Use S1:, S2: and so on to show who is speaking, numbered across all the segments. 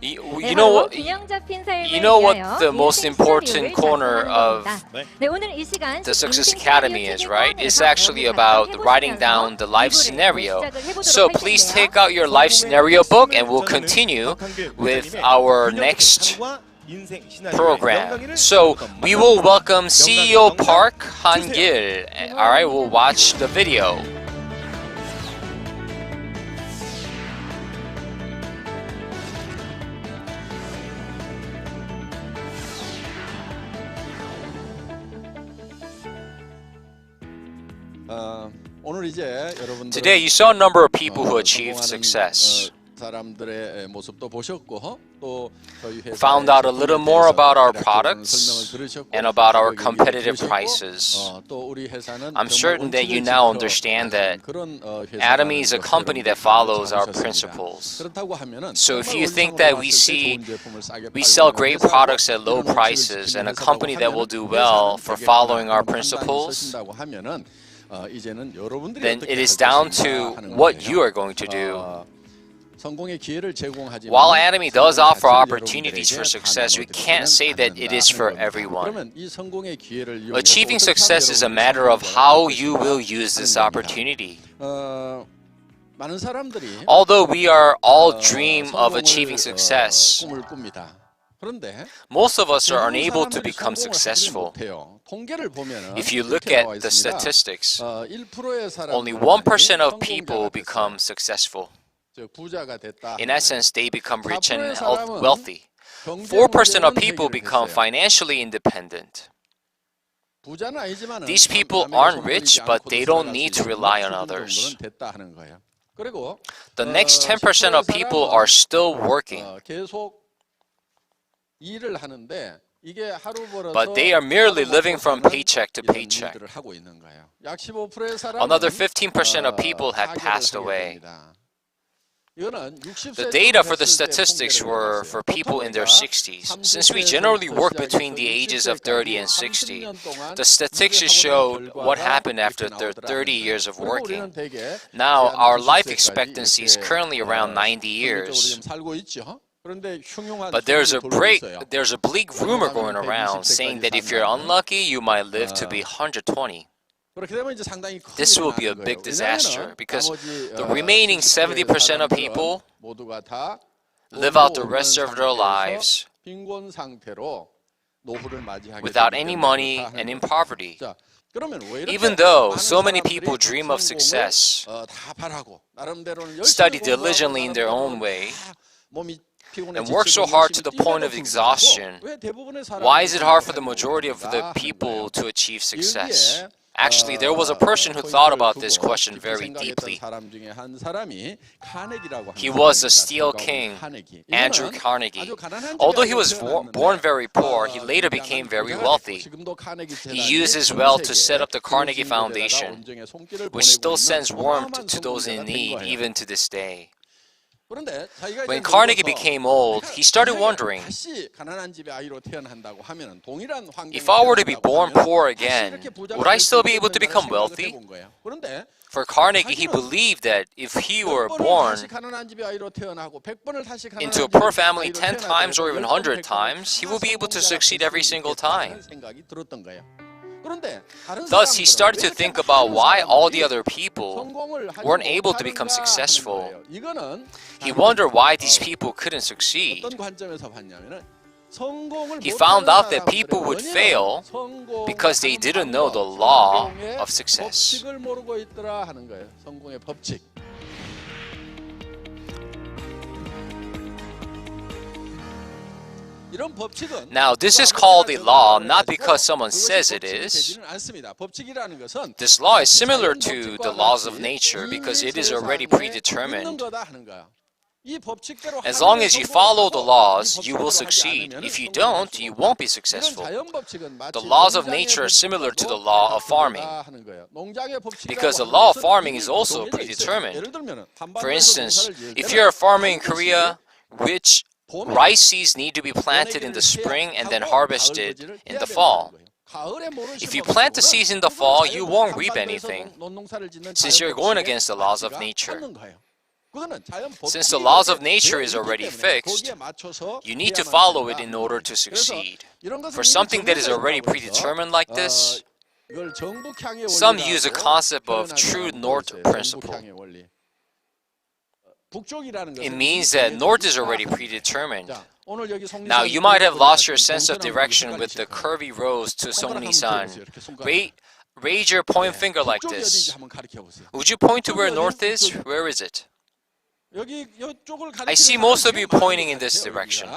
S1: You know what? You know what the most important corner of the Success Academy is, right? It's actually about writing down the life scenario. So please take out your life scenario book and we'll continue with our next program. So we will welcome CEO Park Han-Gill. Alright, we'll watch the video. Today you saw a number of people who achieved success. Found out a little more about our products and about our competitive prices. I'm certain that you now understand that Atomy is a company that follows our principles. So if you think that we sell great products at low prices and a company that will do well for following our principles, then it is down to what you are going to do. While Atomy does offer opportunities for success, we can't say that it is for everyone. Achieving success is a matter of how you will use this opportunity. Although we all dream of achieving success, most of us are unable to become successful. If you look at the statistics, only 1% of people become successful. In essence, they become rich and wealthy. 4% of people become financially independent. These people aren't rich, but they don't need to rely on others. The next 10% of people are still working, but they are merely living from paycheck to paycheck. Another 15% of people have passed away. The data for the statistics were for people in their 60s. Since we generally work between the ages of 30 and 60, the statistics showed what happened after their 30 years of working. Now, our life expectancy is currently around 90 years. But there's a bleak rumor going around saying that if you're unlucky, you might live to be 120. This will be a big disaster because the remaining 70% of people live out the rest of their lives without any money and in poverty. Even though so many people dream of success, study diligently in their own way, and work so hard to the point of exhaustion, why is it hard for the majority of the people to achieve success? Actually, there was a person who thought about this question very deeply. He was the Steel King, Andrew Carnegie. Although he was born very poor, he later became very wealthy. He used his wealth to set up the Carnegie Foundation, which still sends warmth to those in need even to this day. When Carnegie became old, he started wondering, if I were to be born poor again, would I still be able to become wealthy? For Carnegie, he believed that if he were born into a poor family 10 times or even 100 times, he will be able to succeed every single time. Thus, he started to think about why all the other people weren't able to become successful. He wondered why these people couldn't succeed. He found out that people would fail because they didn't know the law of success. Now, this is called a law not because someone says it is. This law is similar to the laws of nature because it is already predetermined. As long as you follow the laws, you will succeed. If you don't, you won't be successful. The laws of nature are similar to the law of farming because the law of farming is also predetermined. For instance, if you're a farmer in Korea, which rice seeds need to be planted in the spring and then harvested in the fall. If you plant the seeds in the fall, you won't reap anything, since you're going against the laws of nature. Since the laws of nature is already fixed, you need to follow it in order to succeed. For something that is already predetermined like this, some use the concept of true north principle. It means that north is already predetermined. Now, you might have lost your sense of direction with the curvy roads to Songni-san. Raise your point finger like this. Would you point to where north is? Where is it? I see most of you pointing in this direction.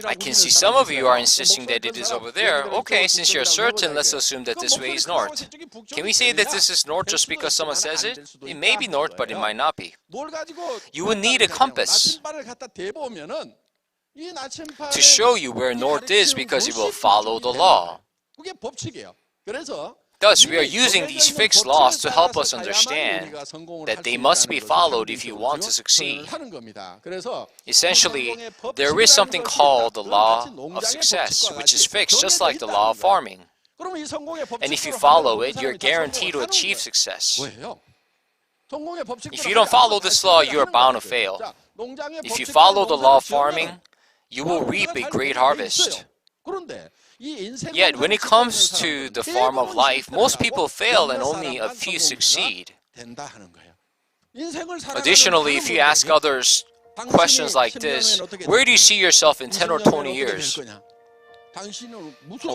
S1: I can see some of you are insisting that it is over there. Okay, since you're certain, let's assume that this way is north. Can we say that this is north just because someone says it? It may be north, but it might not be. You would need a compass to show you where north is because it will follow the law. Thus, we are using these fixed laws to help us understand that they must be followed if you want to succeed. Essentially, there is something called the law of success, which is fixed just like the law of farming. And if you follow it, you're guaranteed to achieve success. If you don't follow this law, you're bound to fail. If you follow the law of farming, you will reap a great harvest. Yet, when it comes to the farm of life, most people fail and only a few succeed. Additionally, if you ask others questions like this, where do you see yourself in 10 or 20 years? Or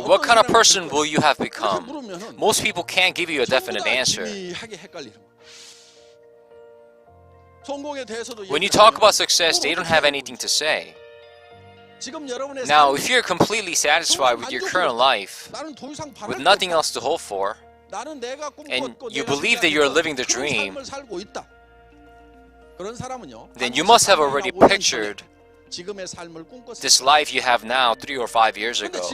S1: what kind of person will you have become? Most people can't give you a definite answer. When you talk about success, they don't have anything to say. Now, if you're completely satisfied with your current life, with nothing else to hope for, and you believe that you're living the dream, then you must have already pictured this life you have now 3 or 5 years ago.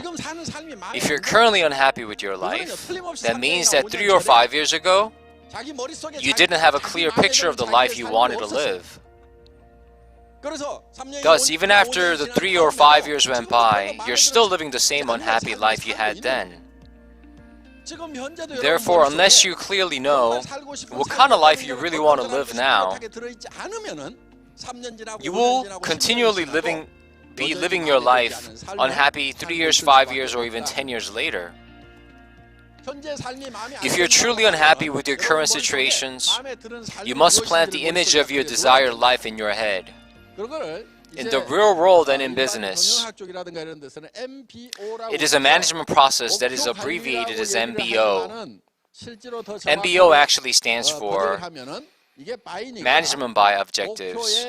S1: If you're currently unhappy with your life, that means that 3 or 5 years ago, you didn't have a clear picture of the life you wanted to live. Thus, even after the 3 or 5 years went by, you're still living the same unhappy life you had then. Therefore, unless you clearly know what kind of life you really want to live now, you will continually be living your life unhappy 3 years, 5 years, or even 10 years later. If you're truly unhappy with your current situations, you must plant the image of your desired life in your head. In the real world and in business, it is a management process that is abbreviated as MBO. MBO actually stands for Management by Objectives.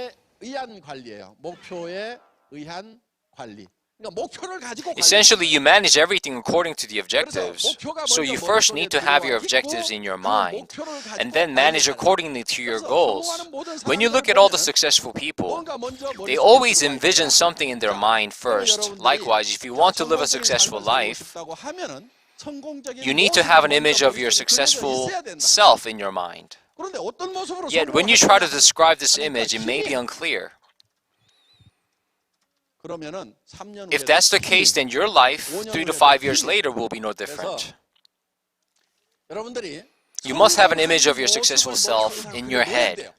S1: Essentially, you manage everything according to the objectives. So you first need to have your objectives in your mind, and then manage accordingly to your goals. When you look at all the successful people, they always envision something in their mind first. Likewise, if you want to live a successful life, you need to have an image of your successful self in your mind. Yet, when you try to describe this image, it may be unclear. If that's the case, then your life 3 to 5 years later will be no different. You must have an image of your successful self in your head.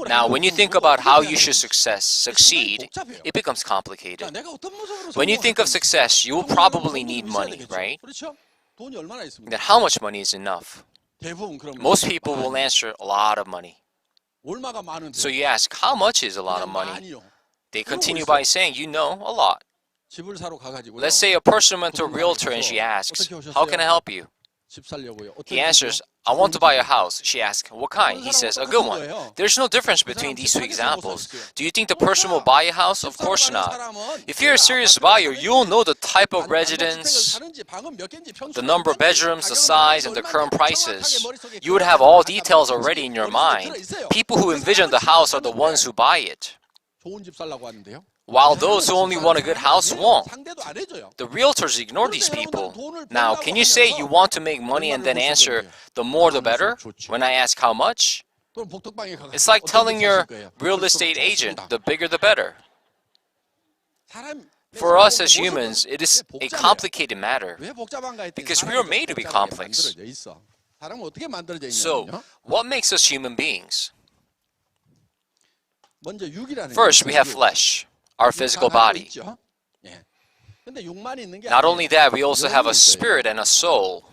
S1: Now, when you think about how you should succeed, it becomes complicated. When you think of success, you will probably need money, right? Then how much money is enough? Most people will answer a lot of money. So you ask, how much is a lot of money? They continue by saying, you know, a lot. Let's say a person went to a realtor and she asks, how can I help you? He answers, I want to buy a house. She asks, what kind? He says, a good one. There's no difference between these 2 examples. Do you think the person will buy a house? Of course not. If you're a serious buyer, you'll know the type of residence, the number of bedrooms, the size, and the current prices. You would have all details already in your mind. People who envision the house are the ones who buy it, while those who only want a good house won't. The realtors ignore these people. Now, can you say you want to make money and then answer, the more the better, when I ask how much? It's like telling your real estate agent, the bigger the better. For us as humans, it is a complicated matter because we are made to be complex. So, what makes us human beings? First, we have flesh, our physical body. Not only that, we also have a spirit and a soul.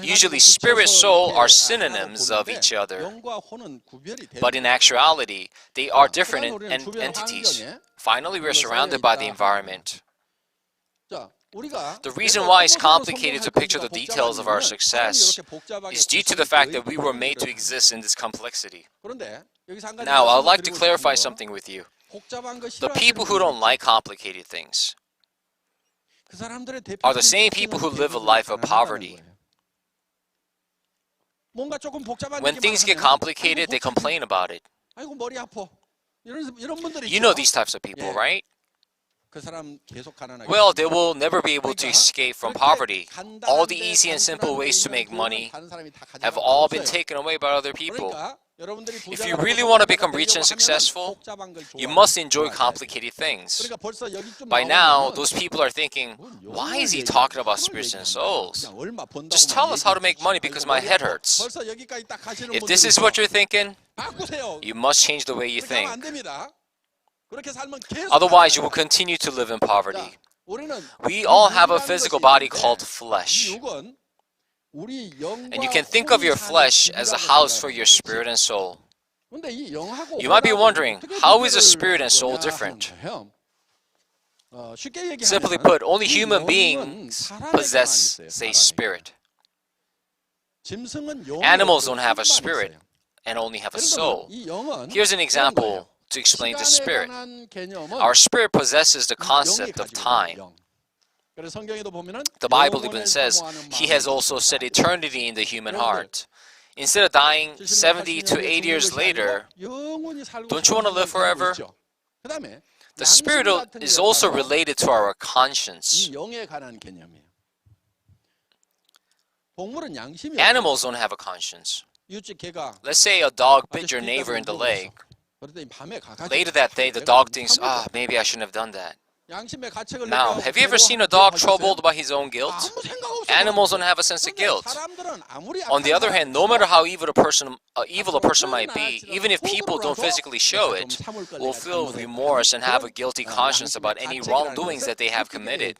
S1: Usually, spirit, soul are synonyms of each other. But in actuality, they are different entities. Finally, we are surrounded by the environment. The reason why it's complicated to picture the details of our success is due to the fact that we were made to exist in this complexity. Now, I would like to clarify something with you. The people who don't like complicated things are the same people who live a life of poverty. When things get complicated, they complain about it. You know these types of people, right? Well, they will never be able to escape from poverty. All the easy and simple ways to make money have all been taken away by other people. If you really want to become rich and successful, you must enjoy complicated things. By now, those people are thinking, why is he talking about spirits and souls? Just tell us how to make money because my head hurts. If this is what you're thinking, you must change the way you think. Otherwise, you will continue to live in poverty. We all have a physical body called flesh. And you can think of your flesh as a house for your spirit and soul. You might be wondering, how is a spirit and soul different? Simply put, only human beings possess a spirit. Animals don't have a spirit and only have a soul. Here's an example to explain the spirit. Our spirit possesses the concept of time. The Bible even says, He has also set eternity in the human heart. Instead of dying 70 to 80 years later, don't you want to live forever? The spirit is also related to our conscience. Animals don't have a conscience. Let's say a dog bit your neighbor in the leg. Later that day, the dog thinks, maybe I shouldn't have done that. Now, have you ever seen a dog troubled by his own guilt? Animals don't have a sense of guilt. On the other hand, no matter how evil a person might be, even if people don't physically show it, will feel remorse and have a guilty conscience about any wrongdoings that they have committed.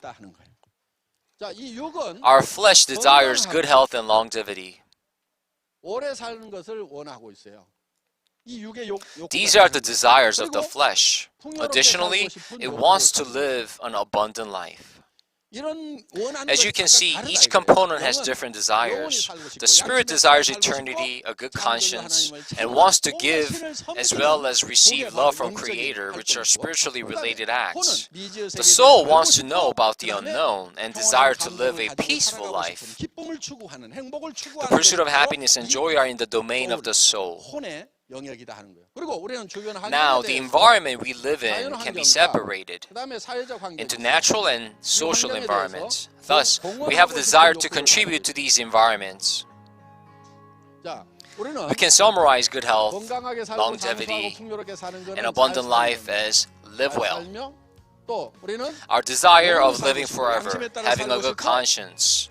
S1: Our flesh desires good health and longevity. These are the desires of the flesh. Additionally, it wants to live an abundant life. As you can see, each component has different desires. The spirit desires eternity, a good conscience, and wants to give as well as receive love from Creator, which are spiritually related acts. The soul wants to know about the unknown and desire to live a peaceful life. The pursuit of happiness and joy are in the domain of the soul. Now, the environment we live in can be separated into natural and social environments. Thus, we have a desire to contribute to these environments. We can summarize good health, longevity, and abundant life as live well. Our desire of living forever, having a good conscience,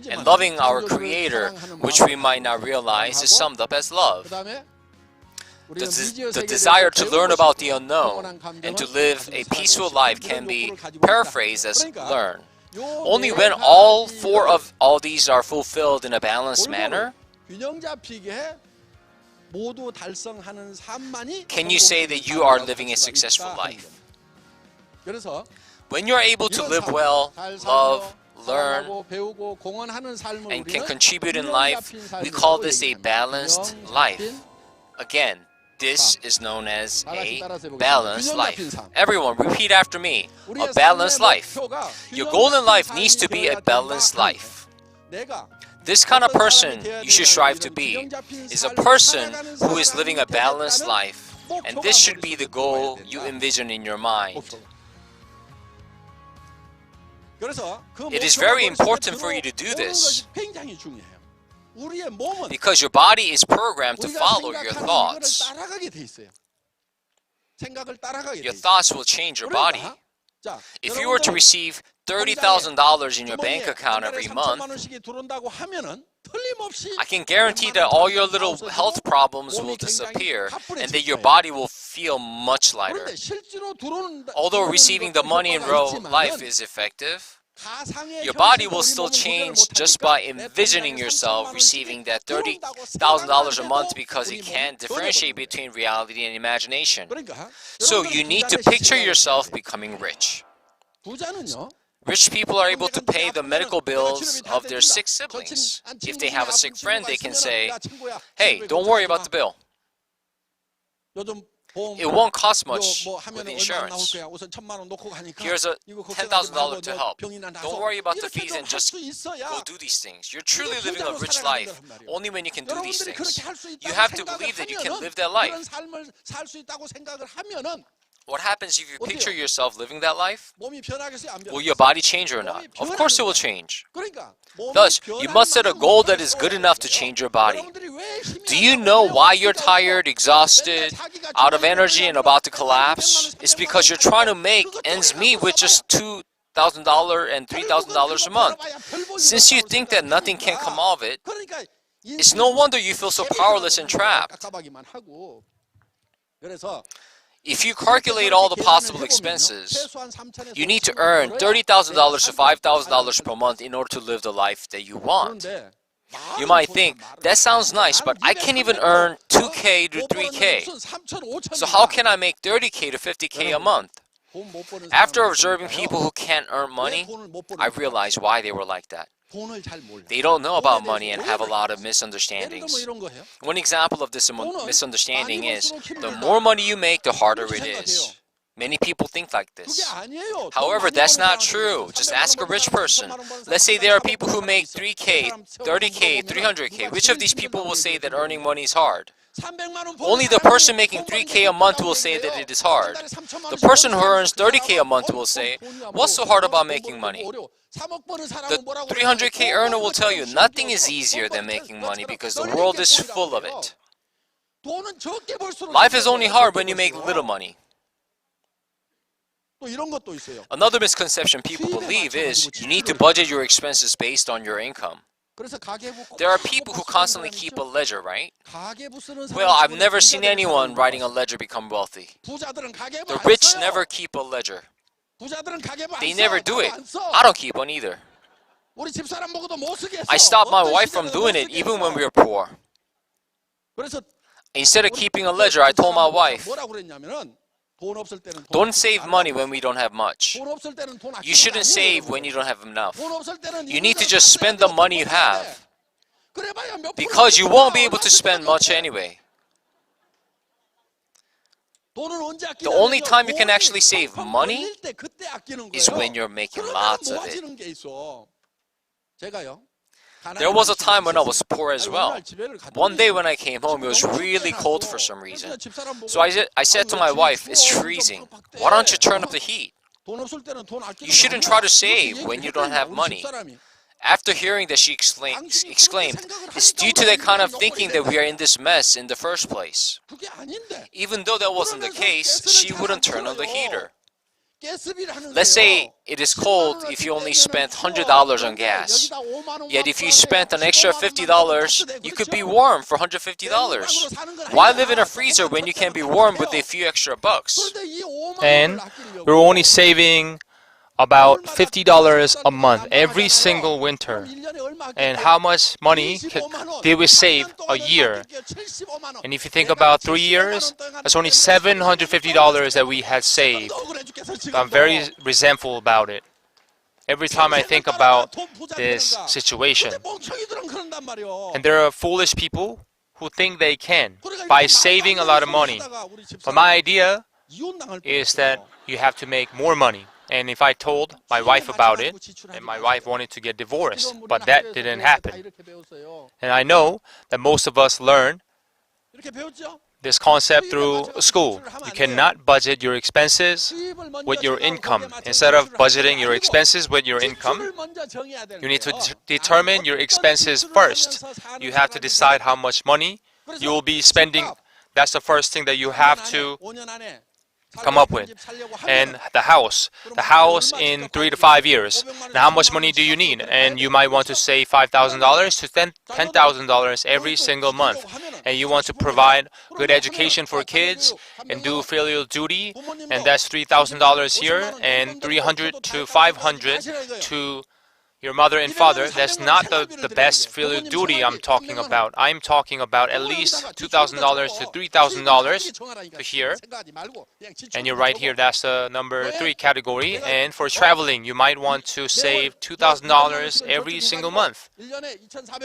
S1: and loving our Creator, which we might not realize, is summed up as love. The desire to learn about the unknown and to live a peaceful life can be paraphrased as learn. Only when all four of all these are fulfilled in a balanced manner can you say that you are living a successful life. When you are able to live well, love, learn, and can contribute in life, we call this a balanced life. Again, this is known as a balanced life. Everyone, repeat after me. A balanced life. Your goal in life needs to be a balanced life. This kind of person you should strive to be is a person who is living a balanced life. And this should be the goal you envision in your mind. It is very important for you to do this because your body is programmed to follow your thoughts. Your thoughts will change your body. If you were to receive $30,000 in your bank account every month, I can guarantee that all your little health problems will disappear and that your body will feel much lighter. Although receiving the money in real life is effective, your body will still change just by envisioning yourself receiving that $30,000 a month because it can't differentiate between reality and imagination. So you need to picture yourself becoming rich. Rich people are able to pay the medical bills of their sick siblings. If they have a sick friend, they can say, hey, don't worry about the bill. It won't cost much with insurance. Here's a $10,000 to help. Don't worry about the fees and just go do these things. You're truly living a rich life only when you can do these things. You have to believe that you can live that life. What happens if you picture yourself living that life? Will your body change or not? Of course it will change. Thus, you must set a goal that is good enough to change your body. Do you know why you're tired, exhausted, out of energy, and about to collapse? It's because you're trying to make ends meet with just $2,000 and $3,000 a month. Since you think that nothing can come of it, it's no wonder you feel so powerless and trapped. If you calculate all the possible expenses, you need to earn $30,000 to $5,000 per month in order to live the life that you want. You might think, that sounds nice, but I can't even earn 2K to 3K. So how can I make 30K to 50K a month? After observing people who can't earn money, I realized why they were like that. They don't know about money and have a lot of misunderstandings. One example of this misunderstanding is, the more money you make, the harder it is. Many people think like this. However, that's not true. Just ask a rich person. Let's say there are people who make 3K, 30K, 300K. Which of these people will say that earning money is hard? Only the person making 3K a month will say that it is hard. The person who earns 30K a month will say, what's so hard about making money? The 300K earner will tell you nothing is easier than making money because the world is full of it. Life is only hard when you make little money. Another misconception people believe is you need to budget your expenses based on your income. There are people who constantly keep a ledger, right? Well, I've never seen anyone writing a ledger become wealthy. The rich never keep a ledger. They never do it. I don't keep one either. I stopped my wife from doing it even when we were poor. Instead of keeping a ledger, I told my wife, don't save money when we don't have much. You shouldn't save when you don't have enough. You need to just spend the money you have, because you won't be able to spend much anyway. The only time you can actually save money is when you're making lots of it. There was a time when I was poor as well. One day when I came home, it was really cold for some reason. So I said to my wife, it's freezing. Why don't you turn up the heat? You shouldn't try to save when you don't have money. After hearing that, she exclaimed, it's due to that kind of thinking that we are in this mess in the first place. Even though that wasn't the case, she wouldn't turn on the heater. Let's say it is cold if you only spent $100 on gas. Yet if you spent an extra $50, you could be warm for $150. Why live in a freezer when you can be warm with a few extra bucks?
S2: And we're only saving about $50 a month every single winter. And how much money did we save a year? And if you think about 3 years, that's only $750 that we had saved. So I'm very resentful about it every time I think about this situation. And there are foolish people who think they can by saving a lot of money. But my idea is that you have to make more money. And if I told my wife about it, and my wife wanted to get divorced, but that didn't happen. And I know that most of us learn this concept through school. You cannot budget your expenses with your income. Instead of budgeting your expenses with your income, you need to determine your expenses first. You have to decide how much money you will be spending. That's the first thing that you have to come up with. And the house in 3 to 5 years. Now, how much money do you need? And you might want to save $5,000 to $10,000 every single month. And you want to provide good education for kids and do filial duty, and that's $3,000 here, and 300 to 500 to your mother and father. That's not the best filial duty I'm talking about. I'm talking about at least $2,000 to $3,000 to here. And you're right here, that's the number 3 category. And for traveling, you might want to save $2,000 every single month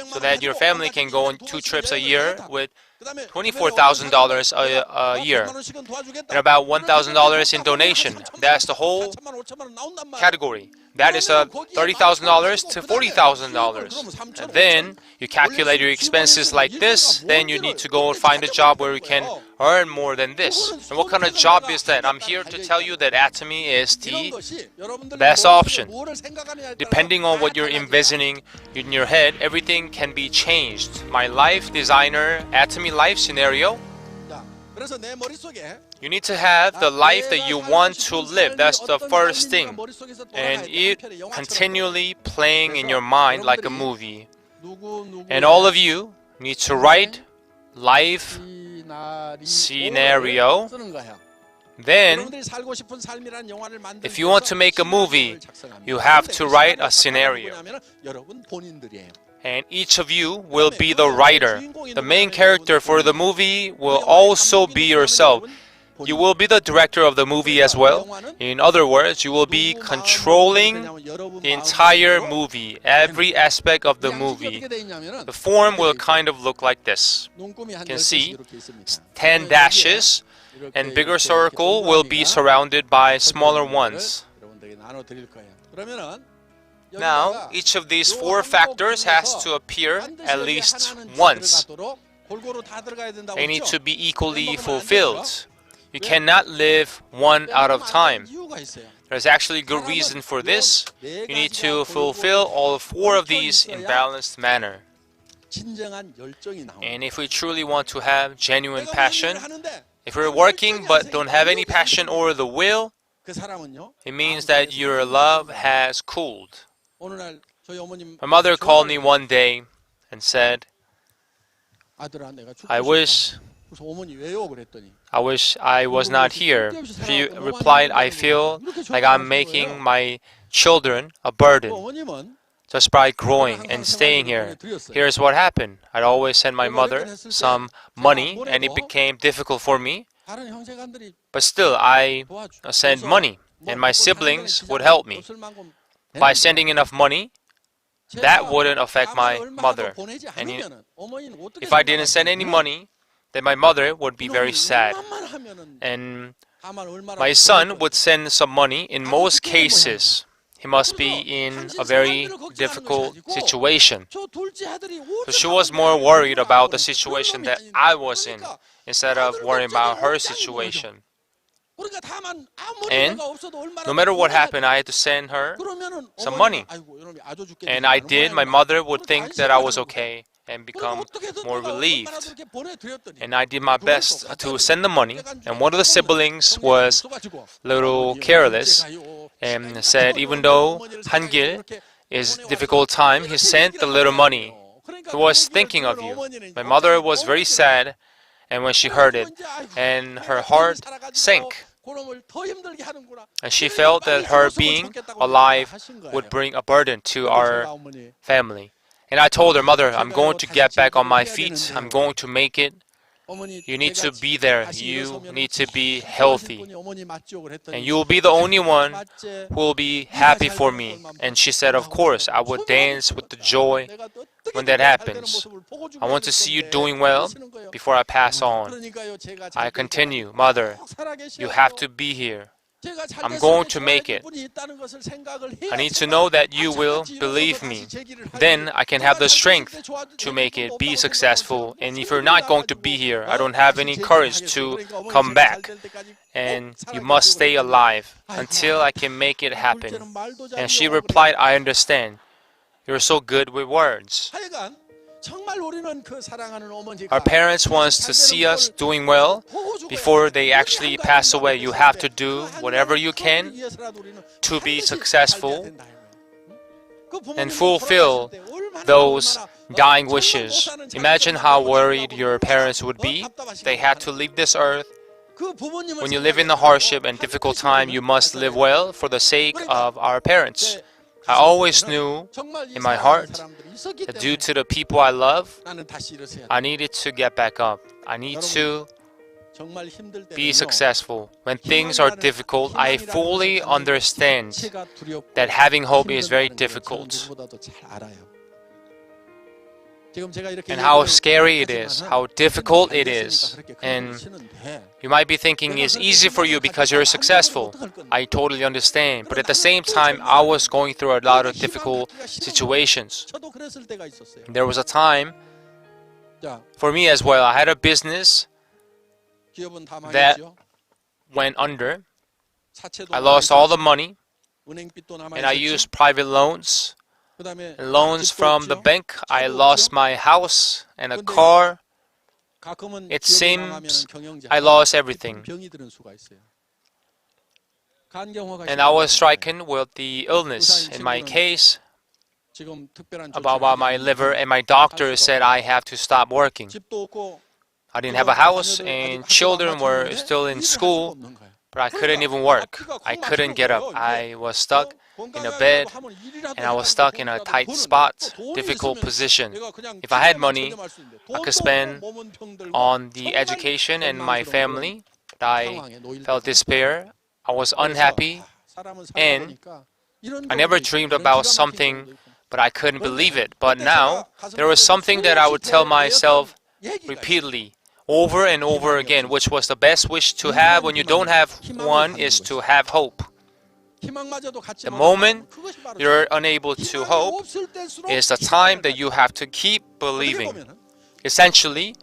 S2: so that your family can go on 2 trips a year with $24,000 a year, and about $1,000 in donation. That's the whole category. That is $30,000 to $40,000. And then you calculate your expenses like this. Then you need to go and find a job where you can earn more than this. And what kind of job is that? I'm here to tell you that Atomy is the best option. Depending on what you're envisioning in your head, everything can be changed. My life designer Atomy life scenario. You need to have the life that you want to live. That's the first thing. And it continually playing in your mind like a movie. And all of you need to write life scenario. Then, if you want to make a movie, you have to write a scenario. And each of you will be the writer. The main character for the movie will also be yourself. You will be the director of the movie as well. In other words, you will be controlling the entire movie, every aspect of the movie. The form will kind of look like this. You can see 10 dashes, and bigger circle will be surrounded by smaller ones. Now, each of these 4 factors has to appear at least once. They need to be equally fulfilled. You cannot live one out of time. There's actually good reason for this. You need to fulfill all 4 of these in balanced manner. And if we truly want to have genuine passion, if we're working but don't have any passion or the will, it means that your love has cooled. My mother called me one day and said, I wish I was not here. She replied, I feel like I'm making my children a burden just by growing and staying here. Here's what happened. I'd always send my mother some money, and it became difficult for me. But still, I send money, and my siblings would help me. By sending enough money, that wouldn't affect my mother. And if I didn't send any money, then my mother would be very sad. And my son would send some money. In most cases, he must be in a very difficult situation. So she was more worried about the situation that I was in instead of worrying about her situation. And no matter what happened, I had to send her some money. And I did. My mother would think that I was okay and become more relieved. And I did my best to send the money. And one of the siblings was a little careless and said, even though Gill is a difficult time, he sent the little money. He was thinking of you. My mother was very sad, and when she heard it, and her heart sank. And she felt that her being alive would bring a burden to our family. And I told her, Mother, I'm going to get back on my feet. I'm going to make it. You need to be there. You need to be healthy. And you will be the only one who will be happy for me. And she said, of course, I would dance with the joy when that happens. I want to see you doing well before I pass on. I continue, Mother, you have to be here. I'm going to make it. I need to know that you will believe me. Then I can have the strength to make it, be successful. And if you're not going to be here, I don't have any courage to come back. And you must stay alive until I can make it happen. And she replied, I understand. You're so good with words. Our parents want to see us doing well, before they actually pass away. You have to do whatever you can to be successful and fulfill those dying wishes. Imagine how worried your parents would be. They had to leave this earth. When you live in a hardship and difficult time, you must live well for the sake of our parents. I always knew in my heart that due to the people I love, I needed to get back up. I need to be successful. When things are difficult, I fully understand that having hope is very difficult. And how scary it is, how difficult it is. And you might be thinking it's easy for you because you're successful. I totally understand. But at the same time, I was going through a lot of difficult situations. There was a time for me as well. I had a business that went under. I lost all the money, and I used private loans. Loans from the bank. I lost my house and a car. It seems I lost everything. And I was stricken with the illness. In my case, about my liver, and my doctor said I have to stop working. I didn't have a house, and children were still in school, but I couldn't even work. I couldn't get up. I was stuck in a bed, and I was stuck in a tight spot, difficult position. If I had money, I could spend on the education and my family. But I felt despair. I was unhappy, and I never dreamed about something, but I couldn't believe it. But now, there was something that I would tell myself repeatedly, over and over again, which was the best wish to have when you don't have one, is to have hope. The moment you're unable to hope is the time that you have to keep believing. Essentially,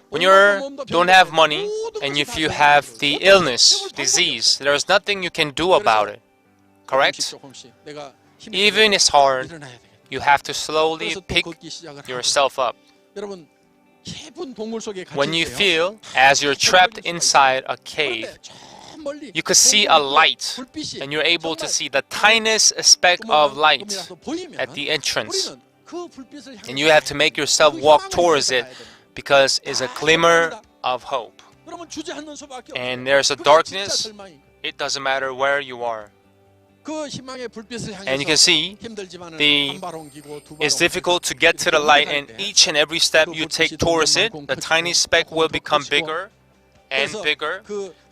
S2: when you don't have money and if you have the illness, disease, there's nothing you can do about it. Correct? Even it's hard, you have to slowly pick yourself up. When you feel as you're trapped inside a cave, you could see a light, and you're able to see the tiniest speck of light at the entrance. And you have to make yourself walk towards it because it's a glimmer of hope. And there's a darkness, it doesn't matter where you are. And you can see it's difficult to get to the light, and each and every step you take towards it, the tiny speck will become bigger and bigger.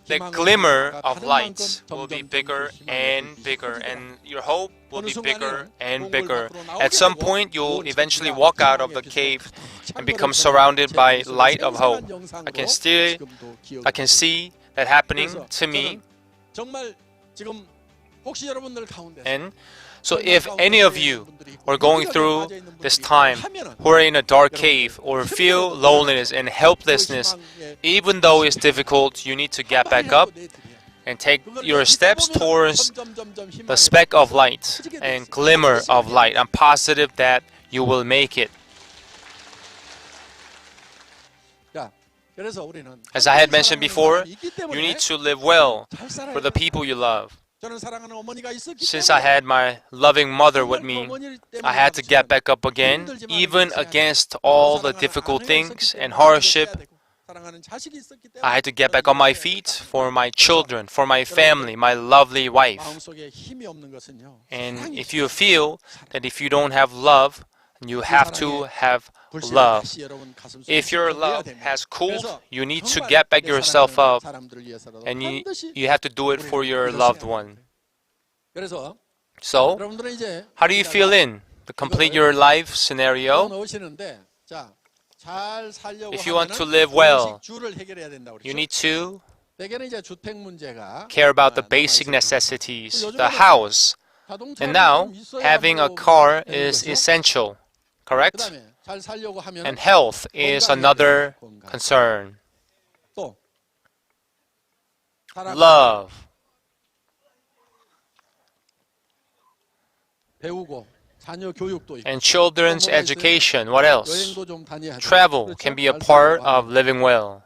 S2: The glimmer of light will be bigger and bigger, and your hope will be bigger and bigger. At some point, you'll eventually walk out of the cave and become surrounded by light of hope. I can see that happening to me. And so if any of you are going through this time, who are in a dark cave or feel loneliness and helplessness, even though it's difficult, you need to get back up and take your steps towards the speck of light and glimmer of light. I'm positive that you will make it. As I had mentioned before, you need to live well for the people you love. Since I had my loving mother with me, I had to get back up again, even against all the difficult things and hardship. I had to get back on my feet for my children, for my family, my lovely wife. And if you feel that if you don't have love, you have to have love. If your love has cooled, you need to get back yourself up, and you have to do it for your loved one. So, how do you feel in to complete your life scenario? If you want to live well, you need to care about the basic necessities, the house. And now, having a car is essential, correct? And health is another concern. Love. And children's education. What else? Travel can be a part of living well.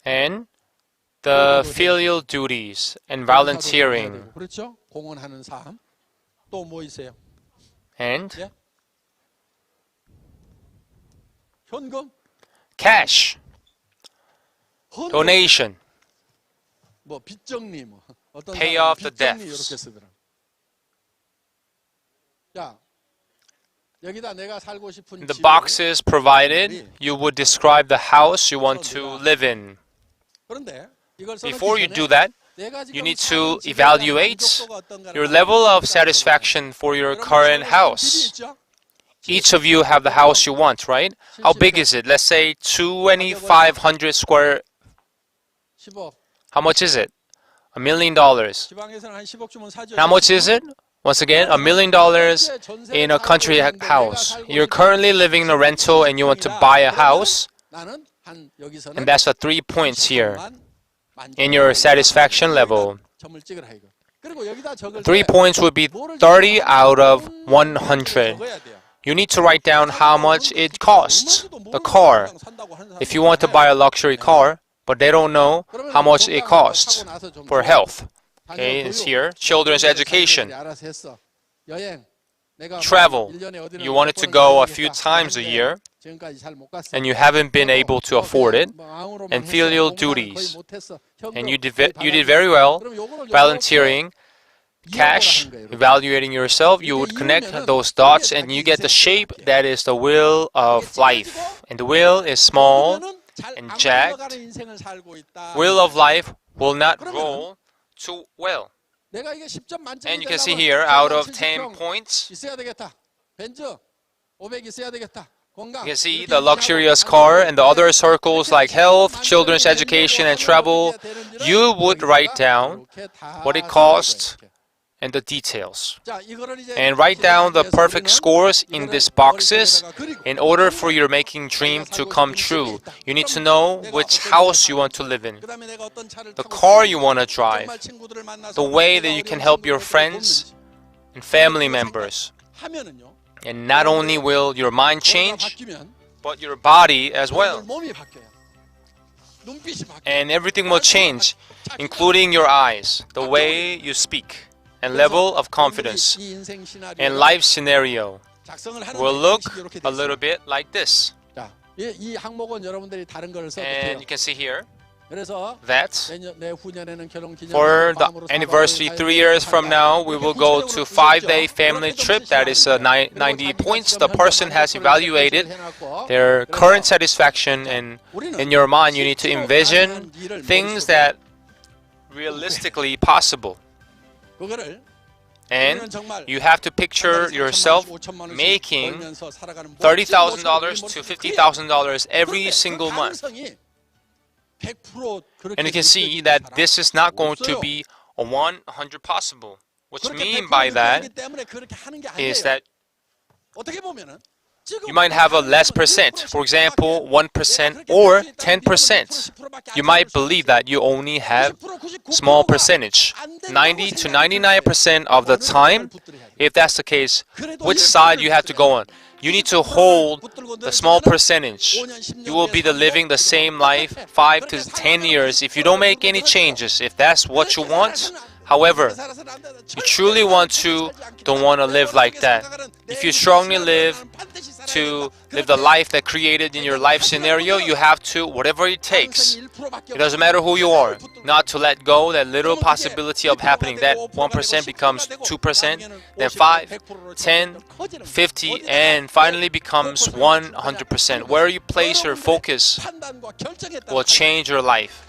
S2: and the filial duties and volunteering.
S3: 그렇죠? 공헌하는 삶. 또 뭐 있어요?
S2: And
S3: 예? 현금,
S2: cash,
S3: 헌금,
S2: donation,
S3: 뭐 빚정리, 뭐 어떤
S2: pay
S3: 사람은
S2: off the
S3: 빚정리
S2: debts.
S3: 이렇게 쓰더라. 자, 여기다 내가 살고 싶은
S2: The
S3: 집을
S2: boxes provided, you would describe the house you want to live in.
S3: 그런데 이걸 써놓기
S2: Before you
S3: 전에
S2: do that,
S3: 내가 지금
S2: you need
S3: 사는
S2: to
S3: 집에 대한
S2: evaluate
S3: 만족도가 어떤가를
S2: your
S3: 알아보고
S2: level of
S3: 있다는
S2: satisfaction for your
S3: 거예요.
S2: current
S3: 여러분
S2: house.
S3: 집이 있죠?
S2: Each of you have the house you want, right? How big is it? Let's say 2,500 square.
S3: 10억.
S2: How much is it? $1 million.
S3: 지방에서는 한 10억 주면 사죠.
S2: How much is it? Once again, $1 million in a country house. You're currently living in a rental and you want to buy a house,
S3: 나는 한 여기서는
S2: and that's the 3 points here
S3: 10억만
S2: in your satisfaction level.
S3: 점을 찍으라 이거. 그리고 여기다 적을
S2: 3
S3: 때
S2: points would be 30 out of 100.
S3: 적어야 돼요.
S2: You need to write down how much it costs, the car. If you want to buy a luxury car, but they don't know how much it costs for health. Okay, it's here. Children's education.
S3: 알아서 했어. 여행. 내가
S2: Travel.
S3: 1년에 어디를
S2: You wanted to
S3: 몇
S2: go a
S3: 번을
S2: few
S3: 가겠다
S2: times a
S3: 하는데
S2: year,
S3: 지금까지 잘 못 갔어.
S2: and you haven't been able to afford it,
S3: 마음으로만
S2: and
S3: 했어.
S2: filial
S3: 공부는
S2: duties.
S3: 거의 못했어. 현금
S2: and you
S3: 거의
S2: did very well,
S3: 그럼 요거를
S2: volunteering,
S3: 이어보라
S2: cash,
S3: 하는 거예요, 여러분.
S2: evaluating yourself, you would connect those dots and you get the shape that is the will of life. And the will is small
S3: 그러면은 잘
S2: and
S3: 안
S2: jagged.
S3: 굴러가는 인생을 살고 있다.
S2: Will of life will not roll too well.
S3: 내가 이게 10점 만점이
S2: And you can see
S3: 되려면
S2: here, out of
S3: 70평
S2: 10 points,
S3: 있어야 되겠다. 벤츠 500 있어야 되겠다. 건강.
S2: you can see
S3: 이렇게
S2: the luxurious car and the other circles like health, children's education, and travel. You would write down what it costs and the details. And write down the perfect scores in these boxes in order for your making dream to come true. You need to know which house you want to live in, the car you want to drive, the way that you can help your friends and family members. And not only will your mind change, but your body as well. And everything will change, including your eyes, the way you speak, and level of confidence. And life scenario will look a little bit like this.
S3: 이 항목은 여러분들이 다른 걸 써도
S2: And
S3: 돼요.
S2: you can see here
S3: 그래서
S2: that
S3: 내후년에는 결혼 기념일
S2: for the
S3: 밤으로
S2: anniversary
S3: 4박
S2: 3 years from now, we will go to 5-day family trip. That is 90 points. The person has evaluated their current satisfaction, and in your mind, you need to envision things that realistically possible.
S3: 그거를
S2: And you have to picture yourself making $30,000 to $50,000 every single month. And you can see that this is not going to be a 100 possible. What you mean by that is that you might have a less percent, for example, 1% or 10%. You might believe that you only have small percentage. 90 to 99% of the time, if that's the case, which side you have to go on? You need to hold the small percentage. You will be living the same life 5 to 10 years if you don't make any changes, if that's what you want. However, you truly don't want to live like that. If you strongly live the life that created in your life scenario, you have to, whatever it takes, it doesn't matter who you are, not to let go that little possibility of happening. That 1% becomes 2%, then 5, 10, 50, and finally becomes 100%. Where you place your focus will change your life.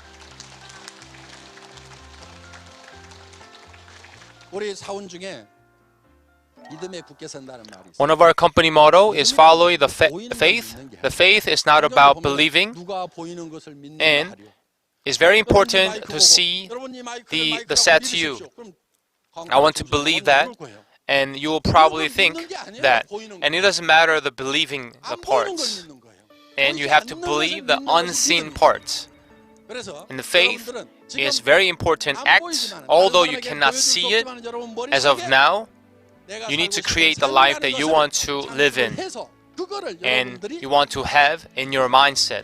S3: 우리 사원 중에 믿음에 굳게 선다는 말이 있어요.
S2: One of our company motto is following the faith. The faith is not about believing,
S3: 누가 보이는 것을 믿는
S2: and
S3: 하리요.
S2: it's very important to see the sad to you. I want to believe that, and you will probably think that. And it doesn't matter the believing the parts. And you have to believe the unseen parts. And the faith is very important act, although you cannot see it as of now. You need to create the life that you want to live in and you want to have in your mindset.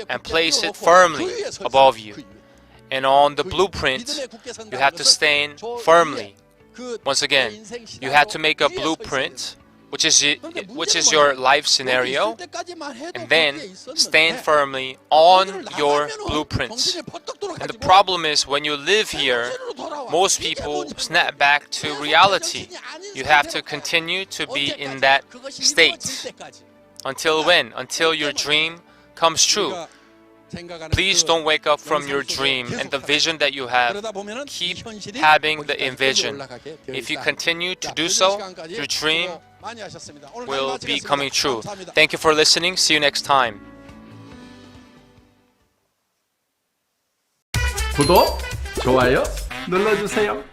S2: and place it firmly above you. And on the blueprint, you have to stand firmly. Once again, you have to make a blueprint, which is your life scenario, and then stand firmly on your blueprints. And the problem is, when you live here, most people snap back to reality. You have to continue to be in that state. Until when? Until your dream comes true. Please don't wake up from your dream and the vision that you have. Keep having the envision. If you continue to do so, your dream will be coming true. Thank you for listening. See you next time.
S4: 구독, 좋아요 눌러주세요.